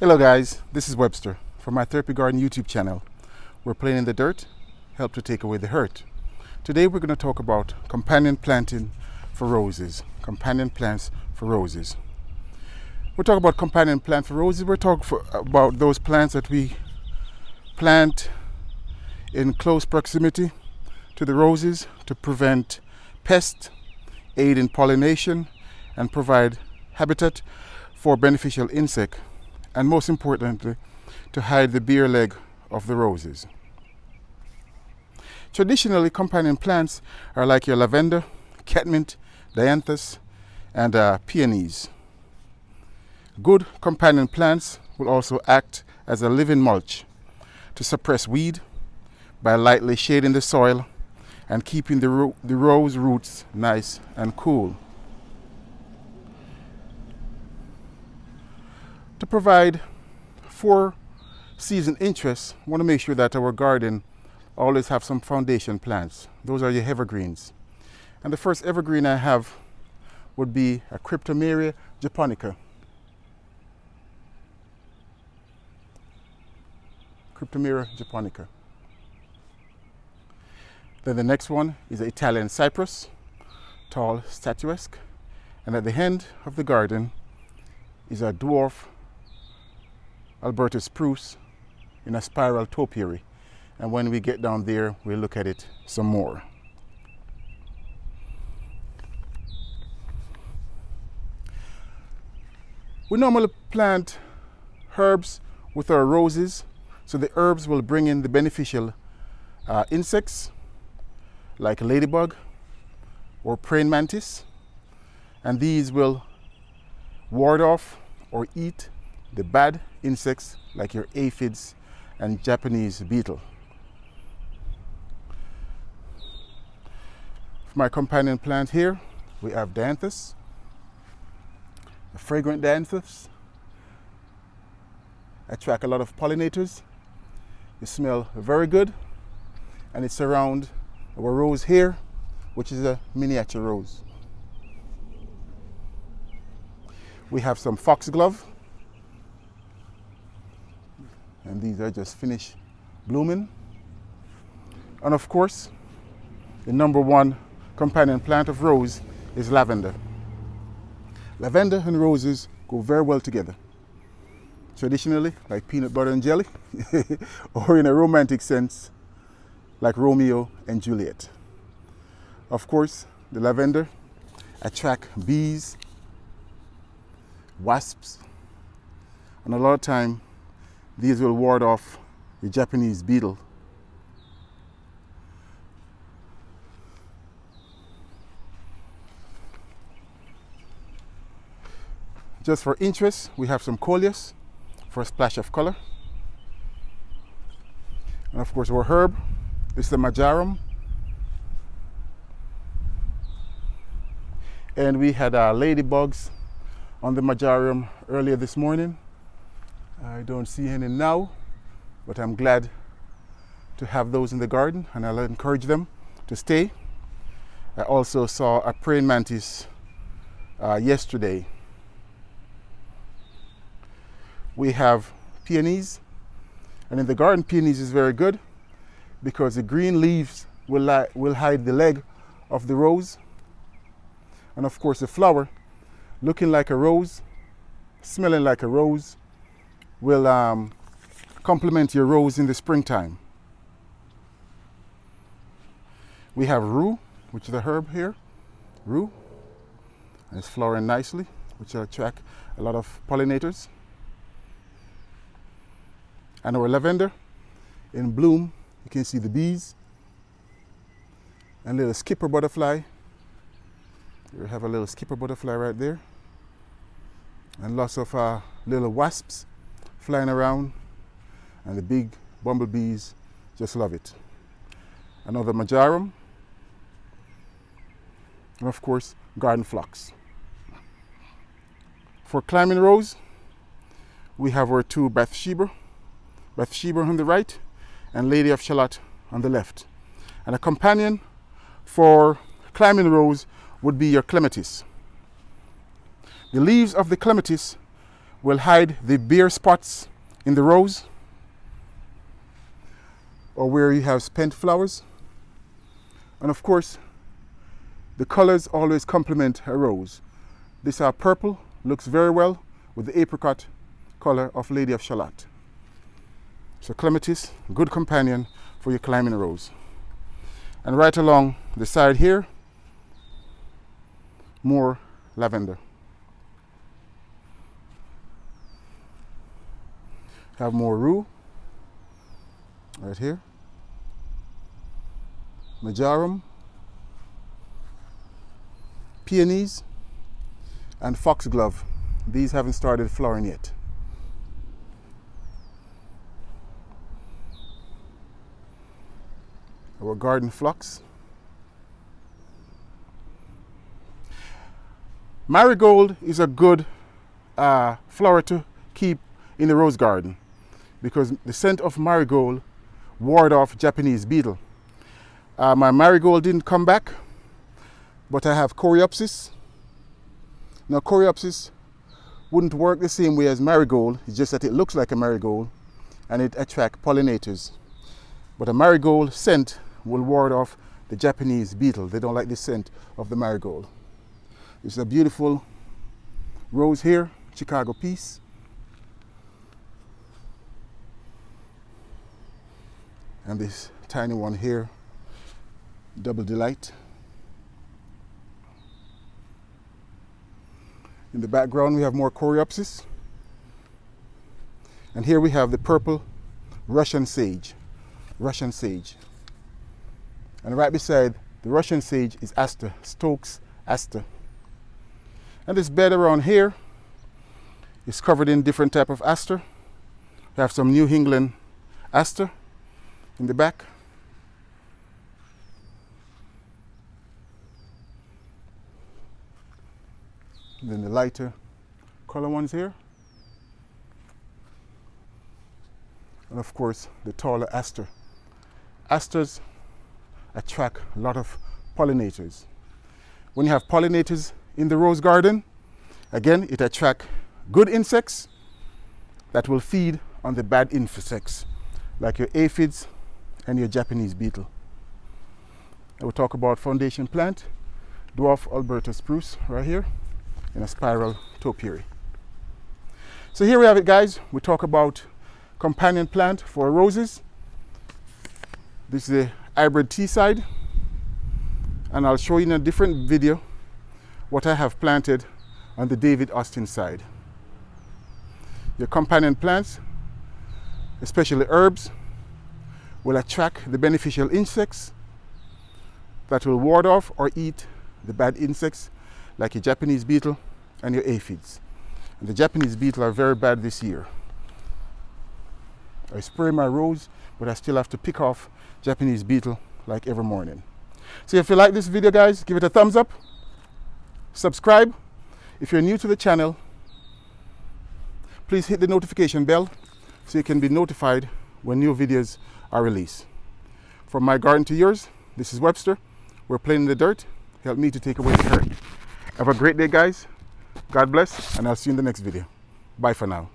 Hello guys, this is Webster from my Therapy Garden YouTube channel. We're playing in the dirt, help to take away the hurt. Today we're going to talk about companion planting for roses. Companion plants for roses. We'll talk about companion plant for roses. We're talking about those plants that we plant in close proximity to the roses to prevent pest, aid in pollination, and provide habitat for beneficial insects, and most importantly, to hide the bare leg of the roses. Traditionally, companion plants are like your lavender, catmint, dianthus, and peonies. Good companion plants will also act as a living mulch to suppress weed by lightly shading the soil and keeping the rose roots nice and cool. To provide four-season interest, we want to make sure that our garden always have some foundation plants. Those are your evergreens. And the first evergreen I have would be a Cryptomeria japonica. Cryptomeria japonica. Then the next one is an Italian cypress, tall, statuesque. And at the end of the garden is a dwarf Albertus spruce in a spiral topiary. And when we get down there, we'll look at it some more. We normally plant herbs with our roses, so the herbs will bring in the beneficial insects like ladybug or praying mantis, and these will ward off or eat the bad insects like your aphids and Japanese beetle. For my companion plant here, we have dianthus, a fragrant dianthus. Attract a lot of pollinators. They smell very good, and it's around our rose here, which is a miniature rose. We have some foxglove, and these are just finished blooming. And of course, the number one companion plant of rose is lavender. Lavender and roses go very well together. Traditionally, like peanut butter and jelly, or in a romantic sense, like Romeo and Juliet. Of course, the lavender attract bees, wasps, and a lot of time these will ward off the Japanese beetle. Just for interest, we have some coleus for a splash of color. And of course our herb is the marjoram. And we had ladybugs on the marjoram earlier this morning. I don't see any now, but I'm glad to have those in the garden, and I'll encourage them to stay. I also saw a praying mantis yesterday. We have peonies, and in the garden peonies is very good because the green leaves will hide the leg of the rose, and of course the flower, looking like a rose, smelling like a rose, will complement your rose in the springtime. We have Roux, which is the herb here, Roux, and it's flowering nicely, which will attract a lot of pollinators. And our lavender in bloom, you can see the bees and little skipper butterfly. We have a little skipper butterfly right there, and lots of little wasps flying around, and the big bumblebees just love it. Another marjoram, and of course garden phlox. For climbing rose, we have our two Bathsheba on the right and Lady of Shalott on the left. And a companion for climbing rose would be your Clematis. The leaves of the Clematis will hide the bare spots in the rows or where you have spent flowers. And of course, the colors always complement a rose. This purple looks very well with the apricot color of Lady of Shalott. So Clematis, good companion for your climbing rose. And right along the side here, more lavender. Have more Roux right here. Marjoram, peonies, and foxglove. These haven't started flowering yet. Our garden phlox. Marigold is a good flower to keep in the rose garden because the scent of marigold ward off Japanese beetle. My marigold didn't come back, but I have coreopsis. Now coreopsis wouldn't work the same way as marigold, it's just that it looks like a marigold and it attracts pollinators. But a marigold scent will ward off the Japanese beetle. They don't like the scent of the marigold. This is a beautiful rose here, Chicago Peace. And this tiny one here, Double Delight. In the background we have more coreopsis. And here we have the purple Russian sage. Russian sage. And right beside the Russian sage is aster, Stokes aster. And this bed around here is covered in different type of aster. We have some New England aster in the back. And then the lighter color ones here. And of course the taller aster. Asters attract a lot of pollinators. When you have pollinators in the rose garden, again it attracts good insects that will feed on the bad insects like your aphids and your Japanese beetle. I will talk about foundation plant, dwarf Alberta spruce right here in a spiral topiary. So here we have it, guys. We talk about companion plant for roses. This is the hybrid tea side, and I'll show you in a different video what I have planted on the David Austin side. Your companion plants, especially herbs, will attract the beneficial insects that will ward off or eat the bad insects like your Japanese beetle and your aphids. And the Japanese beetle are very bad this year. I spray my rose, but I still have to pick off Japanese beetle like every morning. So if you like this video, guys, give it a thumbs up, subscribe. If you're new to the channel, please hit the notification bell so you can be notified when new videos are released. From my garden to yours, this is Webster. We're playing in the dirt. Help me to take away the hurt. Have a great day, guys. God bless, and I'll see you in the next video. Bye for now.